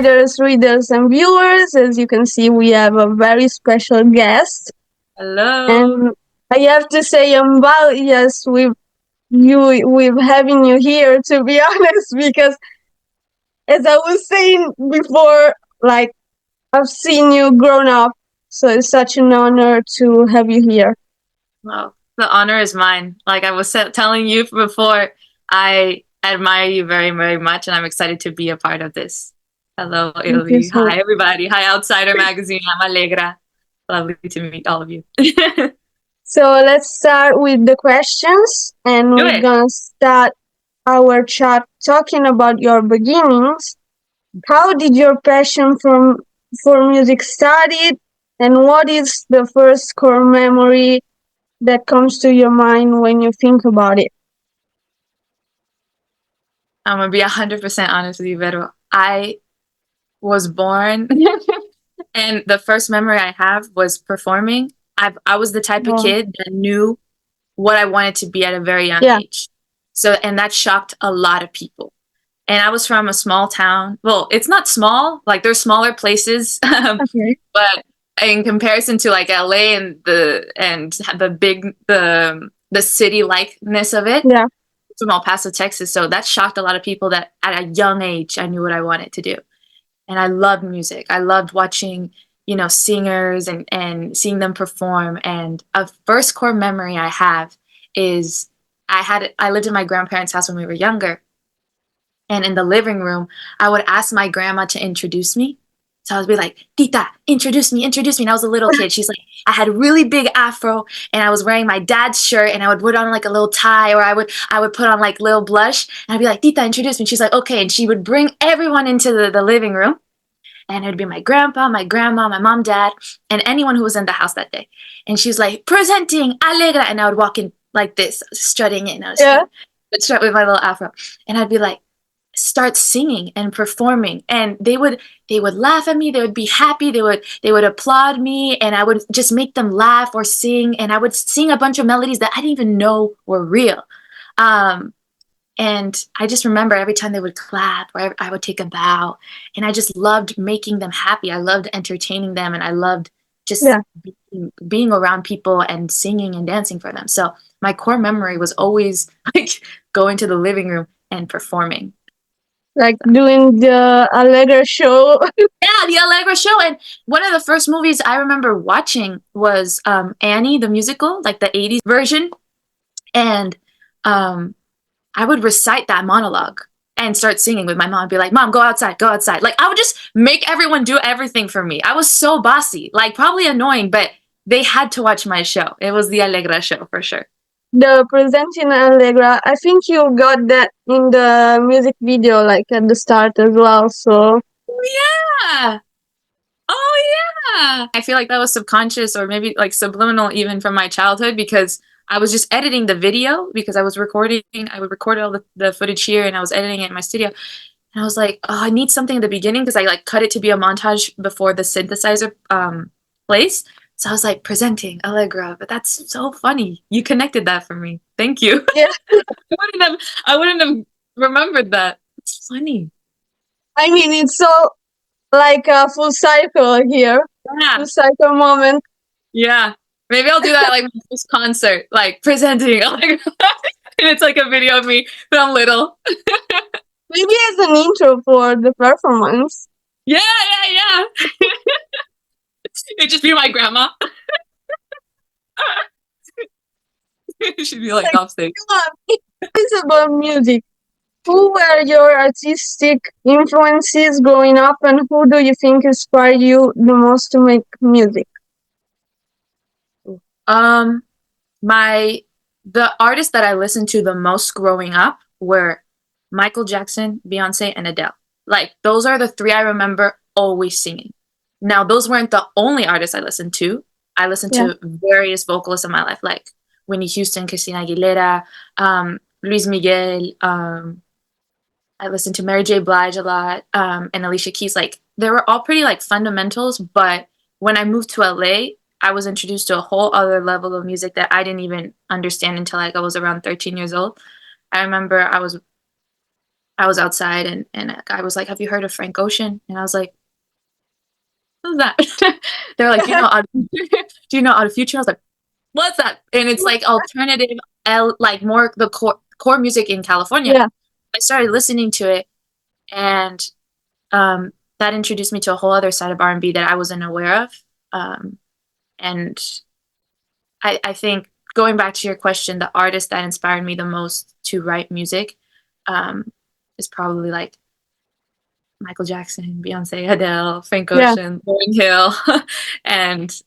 insiders, readers, and viewers. As you can see, we have a very special guest. Hello. And I have to say, I'm biased with having you here, to be honest, because as I was saying before, like, I've seen you grown up, so it's such an honor to have you here. Well, the honor is mine. Like I was telling you before, I admire you very, very much, and I'm excited to be a part of this. Hello, Thank you Illy. so Hi, everybody. Hi, Outsider Magazine. I'm Allegra. Lovely to meet all of you. Do So let's start with the questions, and we're it. gonna start our chat talking about your beginnings. How did your passion for music started, and what is the first core memory that comes to your mind when you think about it? I'm gonna be 100% honest with you, Vero. I was born, and the first memory I have was performing. I was the type of Oh, kid that knew what I wanted to be at a very young yeah. age. So, and that shocked a lot of people. And I was from a small town. Well, it's not small, like there's smaller places, Okay. but in comparison to like LA and the city likeness of it, Yeah. from El Paso, Texas. So that shocked a lot of people that at a young age I knew what I wanted to do. And I loved music. I loved watching, singers and seeing them perform. And a first core memory I have is I lived in my grandparents' house when we were younger. And in the living room, I would ask my grandma to introduce me. So I would be like, Tita, introduce me, introduce me. And I was a little kid. She's like, I had a really big afro and I was wearing my dad's shirt and I would put on like a little tie or I would put on like little blush and I'd be like, Tita, introduce me. She's like, okay. And she would bring everyone into the living room and it would be my grandpa, my grandma, my mom, dad, and anyone who was in the house that day. And she was like, presenting Allegra. And I would walk in like this, strutting it. And I Yeah. would strut with my little afro. And I'd be like, start singing and performing and they would laugh at me, they would be happy, they would applaud me and I would just make them laugh or sing and I would sing a bunch of melodies that I didn't even know were real. And I just remember every time they would clap or I would take a bow and I just loved making them happy. I loved entertaining them and I loved just Yeah. being around people and singing and dancing for them. So my core memory was always like going to the living room and performing. Like doing the Allegra show. Yeah, the Allegra show. And one of the first movies I remember watching was Annie, the musical, like the 80s version. And I would recite that monologue and start singing with my mom and be like, Mom, go outside, go outside. Like I would just make everyone do everything for me. I was so bossy, like probably annoying, but they had to watch my show. It was the Allegra show for sure. The presenting Allegra. I think you got that in the music video, like at the start as well. So Oh, yeah. Oh yeah. I feel like that was subconscious or maybe like subliminal even from my childhood because I was just editing the video because I would record all the footage here and I was editing it in my studio. And I was like, oh, I need something at the beginning because I like cut it to be a montage before the synthesizer plays. So I was like presenting Allegra, but that's so funny. You connected that for me. Thank you. yeah. I wouldn't have remembered that. It's funny. I mean, it's so like a full cycle here. Full Yeah. cycle moment. Yeah. Maybe I'll do that like my first concert, like presenting. Like, and it's like a video of me when I'm little. Maybe as an intro for the performance. Yeah, yeah, yeah. It'd just be my grandma. She'd be like Like, off stage. come on. It's about music. Who were your artistic influences growing up, and who do you think inspired you the most to make music? Um, my the artists that I listened to the most growing up were Michael Jackson, Beyonce, and Adele. Like those are the three I remember always singing. Now, those weren't the only artists I listened to. I listened Yeah. to various vocalists in my life, like Whitney Houston, Christina Aguilera, Luis Miguel. I listened to Mary J. Blige a lot, and Alicia Keys. Like they were all pretty like fundamentals, but when I moved to LA, I was introduced to a whole other level of music that I didn't even understand until like I was around 13 years old. I remember I was I was outside and a guy was like, "Have you heard of Frank Ocean?" And I was like, "Who's that?" They're like, "Do you know do you know Out of Future?" I was like, "What's that?" And it's like alternative, like more the core music in California. Yeah, I started listening to it, and that introduced me to a whole other side of R&B that I wasn't aware of. Um, and I think going back to your question, the artist that inspired me the most to write music um, is probably like Michael Jackson, Beyonce, Adele, Frank yeah. Ocean, Lauryn Hill, and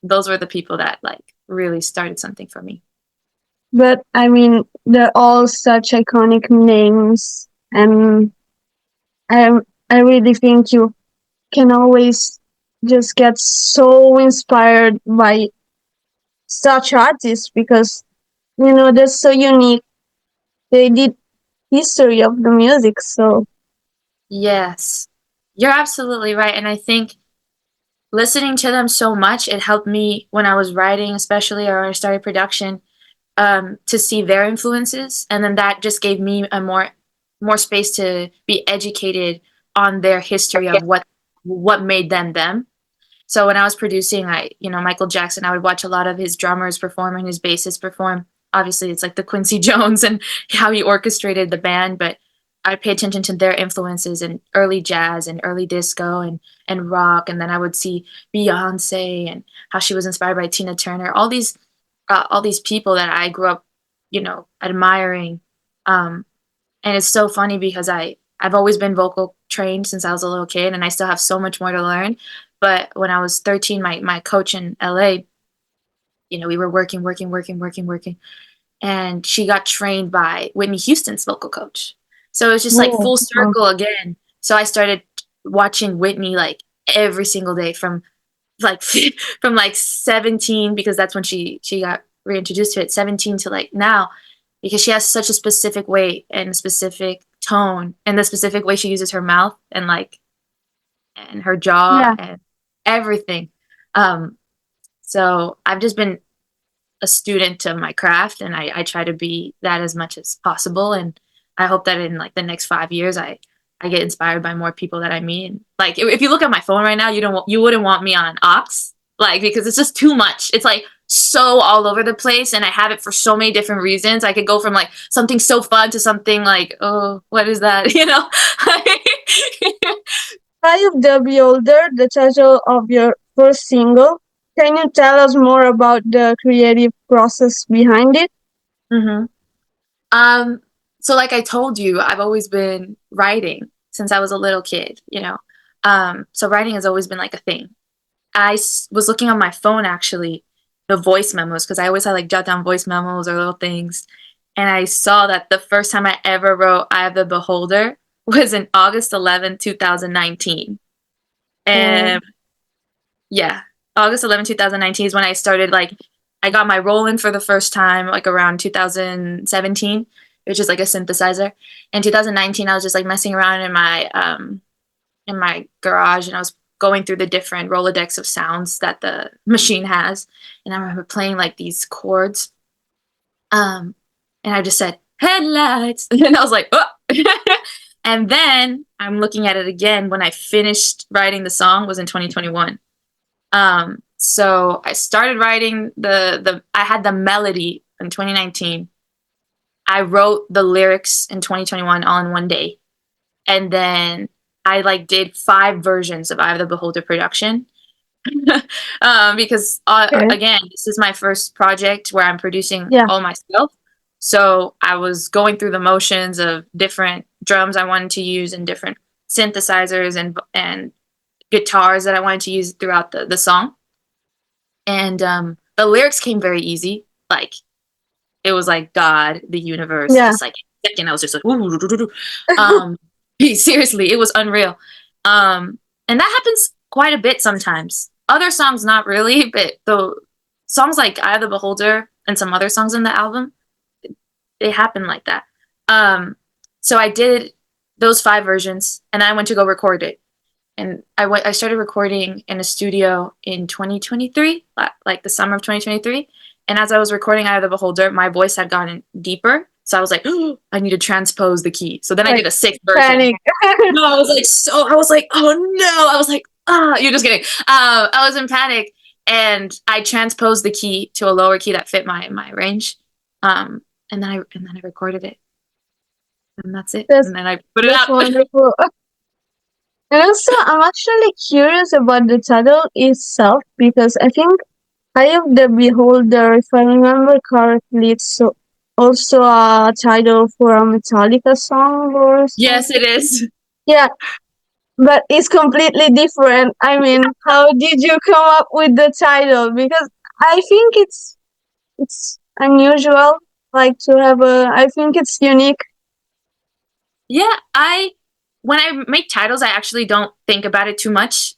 those were the people that like really started something for me. But I mean, they're all such iconic names, and I I really think you can always just get so inspired by such artists because they're so unique. They did history of the music, so Yes, you're absolutely right, and I think listening to them so much, it helped me when I was writing, especially or I started production, to see their influences, and then that just gave me a more space to be educated on their history of what made them them. So when I was producing, Michael Jackson, I would watch a lot of his drummers perform and his bassists perform. Obviously, it's like the Quincy Jones and how he orchestrated the band, but I pay attention to their influences in early jazz and early disco and rock, and then I would see Beyonce and how she was inspired by Tina Turner. All these people that I grew up, admiring. Um, and it's so funny because I've always been vocal trained since I was a little kid, and I still have so much more to learn. But when I was 13, my coach in LA, we were working, and she got trained by Whitney Houston's vocal coach. So it was just like whoa, full wow. circle again. So I started watching Whitney like every single day from like from like 17, because that's when she got reintroduced to it, 17 to like now, because she has such a specific way and a specific tone and the specific way she uses her mouth and like and her jaw Yeah, and everything. um so I've just been a student of my craft, and I try to be that as much as possible, and I hope that in like the next 5 years I get inspired by more people that I meet. And, like if you look at my phone right now, you wouldn't want me on ox, like, because it's just too much. It's like so all over the place, and I have it for so many different reasons. I could go from like something so fun to something like, oh, what is that? Child the Beholder, the title of your first single. Can you tell us more about the creative process behind it? hmm Um, so like I told you, I've always been writing since I was a little kid, you know. So writing has always been like a thing. Was looking on my phone actually, the voice memos, because I always had like jot down voice memos or little things. And I saw that the first time I ever wrote I Have the Beholder was in August 11th, 2019. Oh, And yeah, August 11th, 2019 is when I started like I got my Roland for the first time like around 2017, which is like a synthesizer. In 2019, I was just like messing around in my garage, and I was going through the different Rolodex of sounds that the machine has, and I remember playing like these chords, um, and I just said headlights, and I was like, oh. And then I'm looking at it again when I finished writing the song was in 2021. So I started writing I had the melody in 2019. I wrote the lyrics in 2021 all in one day. And then I like did 5 versions of Eye of the Beholder production. Because okay. again, this is my first project where I'm producing Yeah, all myself. So I was going through the motions of different drums I wanted to use and different synthesizers and guitars that I wanted to use throughout the song. And the lyrics came very easy. Like it was like God, the universe, yeah, just like second. I was just like, ooh, doo, doo, doo, doo. um, seriously, it was unreal. And that happens quite a bit sometimes. Other songs, not really, but the songs like "Eye of the Beholder" and some other songs in the album, they happen like that. Um, so I did those 5 versions, and I went to go record it. And I started recording in a studio in 2023, like the summer of 2023, And as I was recording Eye of the Beholder, my voice had gotten deeper. So I was like, oh, I need to transpose the key. So then I Like did a sixth version. panic. No, I was like, oh no. I was like, ah, you're just kidding. I was in panic and I transposed the key to a lower key that fit my range. And then I recorded it. And that's it. That's And then I put it that's out. wonderful. And also, I'm actually curious about the title itself because I think Eye of the Beholder, if I remember correctly, it's also a title for a Metallica song or Yes, something. it is. Yeah, but it's completely different. I mean, how did you come up with the title? Because I think it's unusual, like to have a. I think it's unique. Yeah, I when I make titles, I actually don't think about it too much.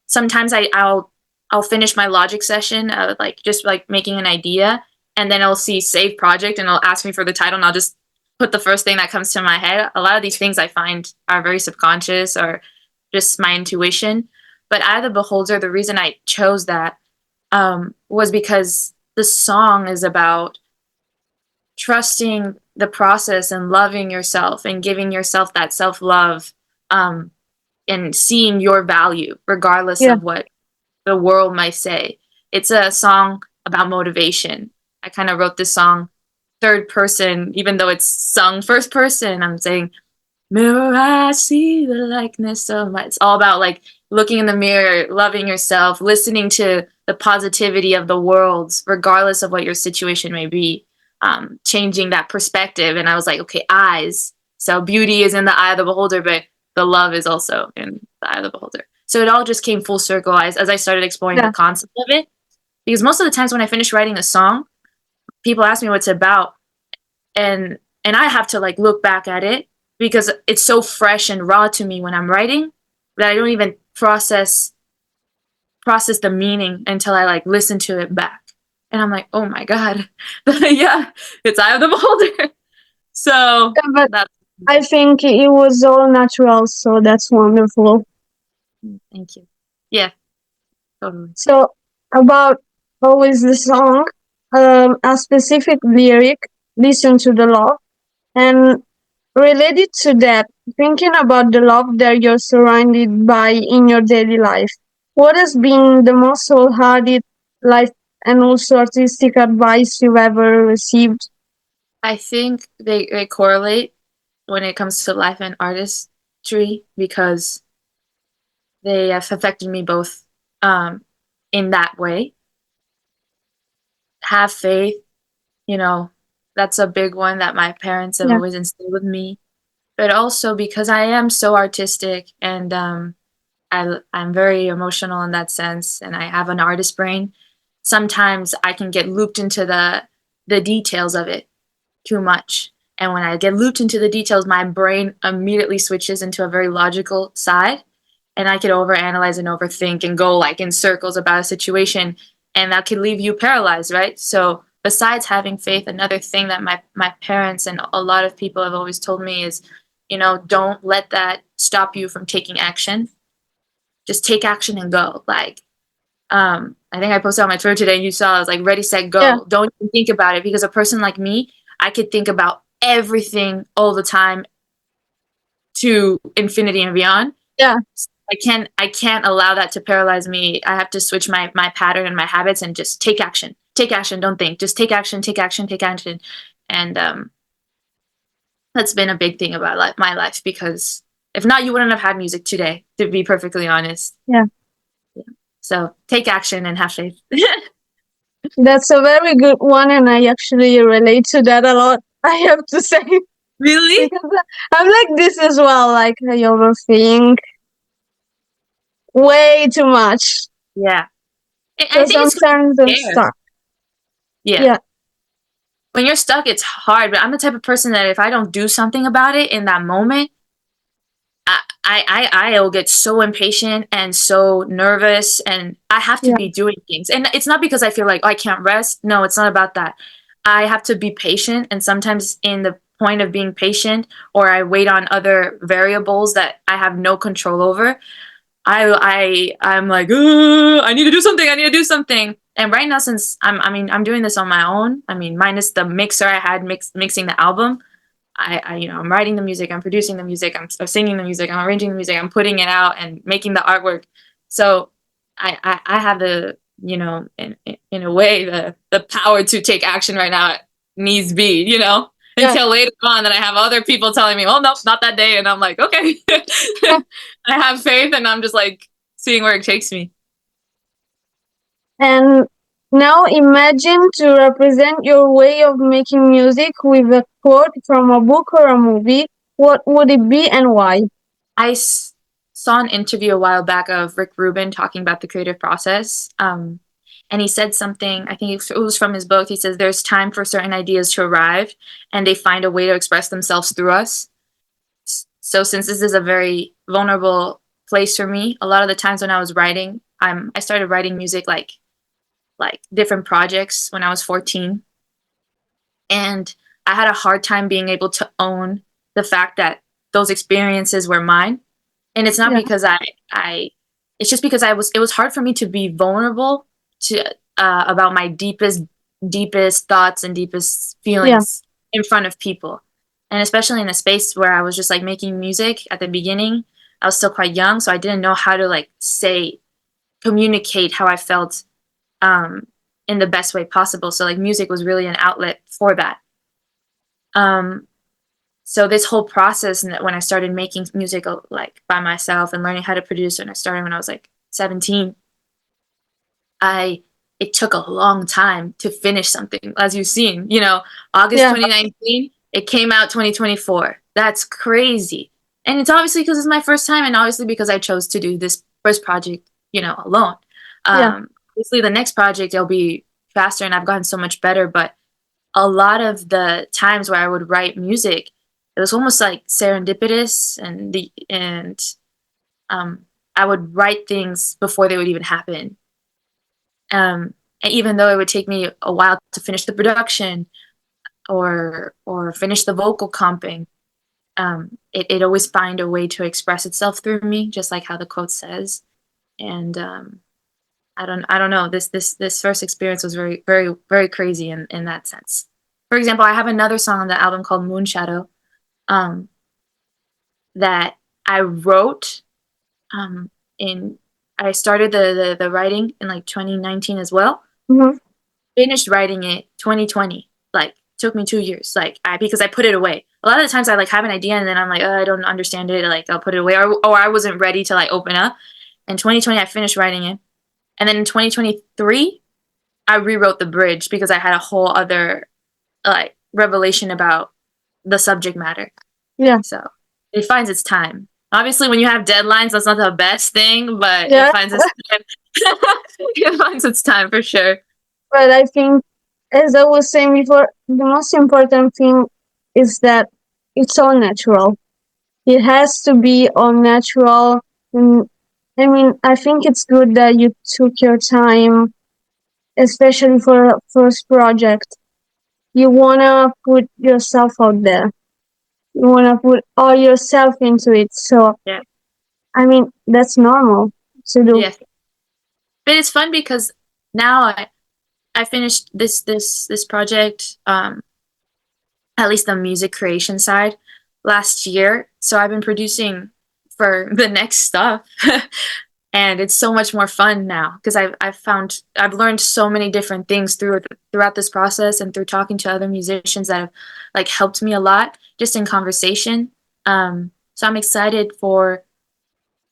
Sometimes I'll finish my Logic session, like just like making an idea, and then I'll see save project, and it'll ask me for the title, and I'll just put the first thing that comes to my head. A lot of these things I find are very subconscious or just my intuition. But Eye of the Beholder, the reason I chose that was because the song is about trusting the process and loving yourself and giving yourself that self love, um, and seeing your value regardless Yeah, of what the world might say. It's a song about motivation. I kind of wrote this song third person, even though it's sung first person. I'm saying, mirror, I see the likeness of my. It's all about like looking in the mirror, loving yourself, listening to the positivity of the world, regardless of what your situation may be. Changing that perspective, and I was like, okay, eyes. So beauty is in the eye of the beholder, but the love is also in the eye of the beholder. So it all just came full circle as I started exploring the yeah, concept of it. Because most of the times when I finish writing a song, people ask me what it's about, and I have to like look back at it because it's so fresh and raw to me when I'm writing that I don't even process the meaning until I like listen to it back. And I'm like, oh my God. Yeah, it's Eye of the Beholder. So yeah, but that's I think it was all natural, so that's wonderful. thank you. Yeah, totally. So about always the song, a specific lyric, listen to the love, and related to that, thinking about the love that you're surrounded by in your daily life. What has been the most wholehearted life and also artistic advice you've ever received? I think they correlate when it comes to life and artistry because they have affected me both in that way. Have faith, you know, that's a big one that my parents have Yeah, always instilled with me. But also because I am so artistic and I'm very emotional in that sense, and I have an artist brain. Sometimes I can get looped into the details of it too much. And when I get looped into the details, my brain immediately switches into a very logical side. And I could overanalyze and overthink and go like in circles about a situation. And that could leave you paralyzed, right? So besides having faith, another thing that my parents and a lot of people have always told me is, don't let that stop you from taking action. Just take action and go. Like, I think I posted on my Twitter today and you saw I was like ready, set, yeah, go. Don't even think about it because a person like me, I could think about everything all the time to infinity and beyond. yeah. I can't allow that to paralyze me. I have to switch my pattern and my habits and just take action. Take action, don't think. Just take action, take action, take action. And that's been a big thing about my life because if not, you wouldn't have had music today, to be perfectly honest. Yeah. So take action and have faith. That's a very good one, and I actually relate to that a lot. I have to say Really? because I'm like this as well. Like I overthink way too much, Yeah. I so think it's because sometimes I'm you're scared. stuck. Yeah. Yeah, When you're stuck, it's hard. But I'm the type of person that if I don't do something about it in that moment, I'll get so impatient and so nervous, and I have to yeah, be doing things. And it's not because I feel like, oh, I can't rest. No, it's not about that. I have to be patient, and sometimes in the point of being patient, or I wait on other variables that I have no control over. I'm like, I need to do something. I need to do something. And right now, since I'm doing this on my own. I mean, minus the mixer I had mixing the album. I'm writing the music, I'm producing the music, I'm singing the music, I'm arranging the music, I'm putting it out and making the artwork. So I have the, in a way, the power to take action right now, needs be, Yeah. until later on that I have other people telling me, oh, nope, not that day. And I'm like, okay, I have faith, and I'm just like seeing where it takes me. And now imagine to represent your way of making music with a quote from a book or a movie. What would it be and why? Saw an interview a while back of Rick Rubin talking about the creative process. And he said something, I think it was from his book. He says, there's time for certain ideas to arrive, and they find a way to express themselves through us. So since this is a very vulnerable place for me, a lot of the times when I was writing, I started writing music like different projects when I was 14. And I had a hard time being able to own the fact that those experiences were mine. And it's not Yeah, because I it's just because it was hard for me to be vulnerable to about my deepest thoughts and deepest yeah, feelings in front of people. And especially in a space where I was just like making music at the beginning. I was still quite young, so I didn't know how to like communicate how I felt um in the best way possible. So like music was really an outlet for that. Um so this whole process, and when I started making music like by myself and learning how to produce, and I started when I was like 17, I it took a long time to finish something. As you've seen, August yeah, 2019, it came out 2024. That's crazy. And it's obviously because it's my first time, and obviously because I chose to do this first project, alone. yeah, Obviously the next project it'll be faster, and I've gotten so much better. But a lot of the times where I would write music, it was almost like serendipitous, and I would write things before they would even happen. And even though it would take me a while to finish the production or finish the vocal comping, it always find a way to express itself through me, just like how the quote says. And I don't know. This first experience was very very very crazy in that sense. For example, I have another song on the album called Moonshadow, um, that I wrote um, in. I started the writing in like 2019 as well. hmm, Finished writing it 2020. Like took me 2 years. Like because I put it away. A lot of the times I like have an idea and then I'm like, oh, I don't understand it. Like I'll put it away, or I wasn't ready to like open up. In 2020, I finished writing it, and then in 2023, I rewrote the bridge because I had a whole other like revelation about the subject matter. yeah, So it finds its time. Obviously, when you have deadlines, that's not the best thing, but it yeah. finds its time. It finds its time for sure. But I think, as I was saying before, the most important thing is that it's all natural. It has to be all natural. And I mean, I think it's good that you took your time, especially for a first project. You wanna put yourself out there. You wanna put all yourself into it. So, Yeah. I mean, that's normal to do. Yes. But it's fun because now I finished this project, at least the music creation side, last year. So I've been producing for the next stuff. And it's so much more fun now because I've learned so many different things throughout this process, and through talking to other musicians that have like helped me a lot just in conversation. So I'm excited for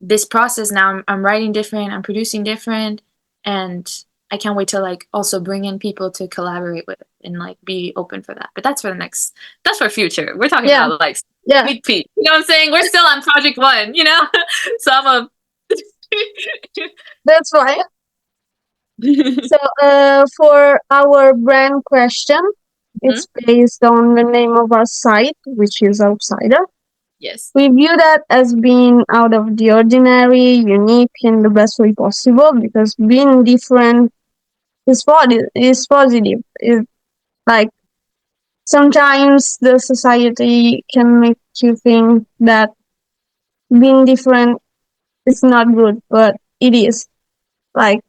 this process now. I'm writing different, I'm producing different, and I can't wait to like also bring in people to collaborate with and like be open for that. But that's for future. We're talking Yeah, about like yeah, sneak peek. You know what I'm saying? We're still on project one, So I'm a that's right. So, for our brand question, Mhm. it's based on the name of our site, which is Outsider. Yes. We view that as being out of the ordinary, unique in the best way possible, because being different is positive. It, like, sometimes the society can make you think that being different is not good, but it is. Like,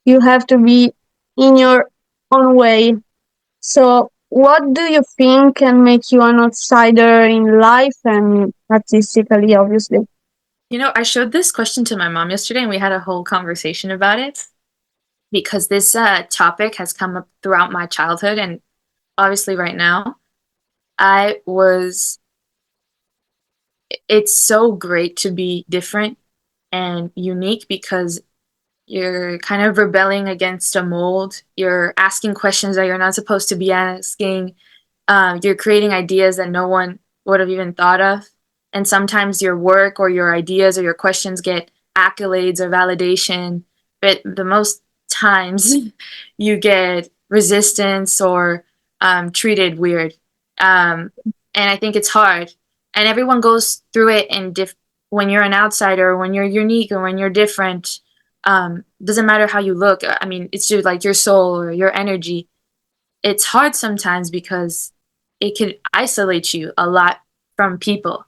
you have to be in your own way. So, what do you think can make you an outsider in life and artistically, obviously? I showed this question to my mom yesterday and we had a whole conversation about it because this topic has come up throughout my childhood and obviously right now. I was, it's so great to be different and unique because you're kind of rebelling against a mold. You're asking questions that you're not supposed to be asking. You're creating ideas that no one would have even thought of. And sometimes your work or your ideas or your questions get accolades or validation, but the most times you get resistance or treated weird. And I think it's hard. And everyone goes through it in when you're an outsider, when you're unique, or when you're different. Doesn't matter how you look. I mean, it's just like your soul or your energy. It's hard sometimes because it can isolate you a lot from people.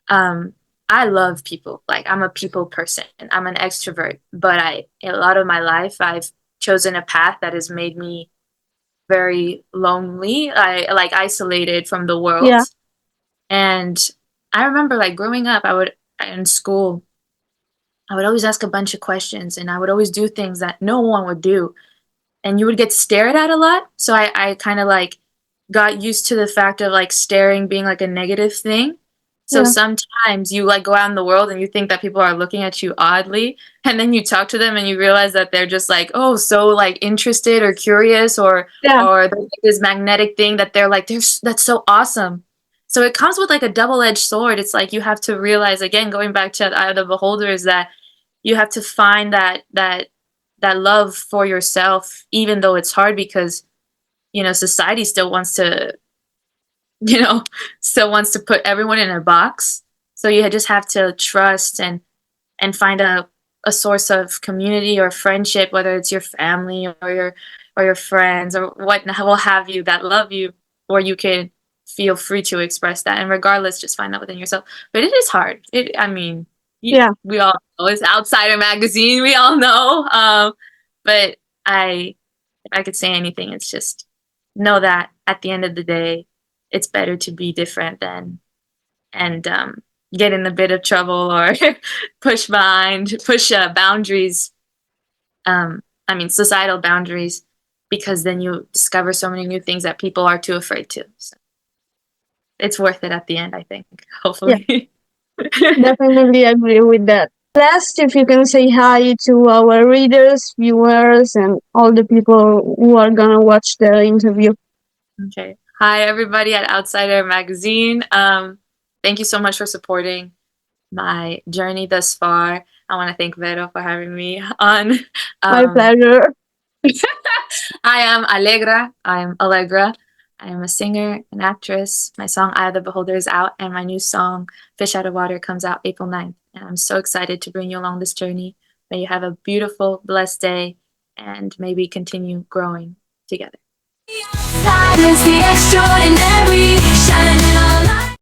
Um, I love people. Like I'm a people person. I'm an extrovert, but a lot of my life I've chosen a path that has made me very lonely. I like isolated from the world. Yeah, And I remember like growing up, I would in school, I would always ask a bunch of questions and I would always do things that no one would do. And you would get stared at a lot. So I kind of like got used to the fact of like staring being like a negative thing. So yeah, sometimes you like go out in the world and you think that people are looking at you oddly, and then you talk to them and you realize that they're just like, oh, so like interested or curious yeah, or there's like this magnetic thing that they're like, that's so awesome. So it comes with like a double-edged sword. It's like you have to realize again, going back to Eye of the Beholder, is that you have to find that love for yourself, even though it's hard because society still wants to you know still wants to put everyone in a box. So you just have to trust and find a source of community or friendship, whether it's your family or your friends or what will have you that love you, or you can feel free to express that. And regardless, just find that within yourself. But it is hard. I mean, yeah, we all know it's Outsider magazine. We all know. But if I could say anything, it's just know that at the end of the day, it's better to be different than and get in a bit of trouble or push boundaries. I mean, societal boundaries, because then you discover so many new things that people are too afraid to. So it's worth it at the end, I think. yeah. Hopefully. Definitely agree with that. Last, if you can say hi to our readers, viewers, and all the people who are gonna watch the interview. Okay. Hi, everybody at Outsider Magazine. Thank you so much for supporting my journey thus far. I want to thank Vero for having me on. My Um, pleasure. I am Allegra. I am Allegra. I am a singer, an actress. My song Eye of the Beholder is out, and my new song Fish Out of Water comes out April 9th. And I'm so excited to bring you along this journey. May you have a beautiful, blessed day, and maybe continue growing together. The extraordinary, shining all light.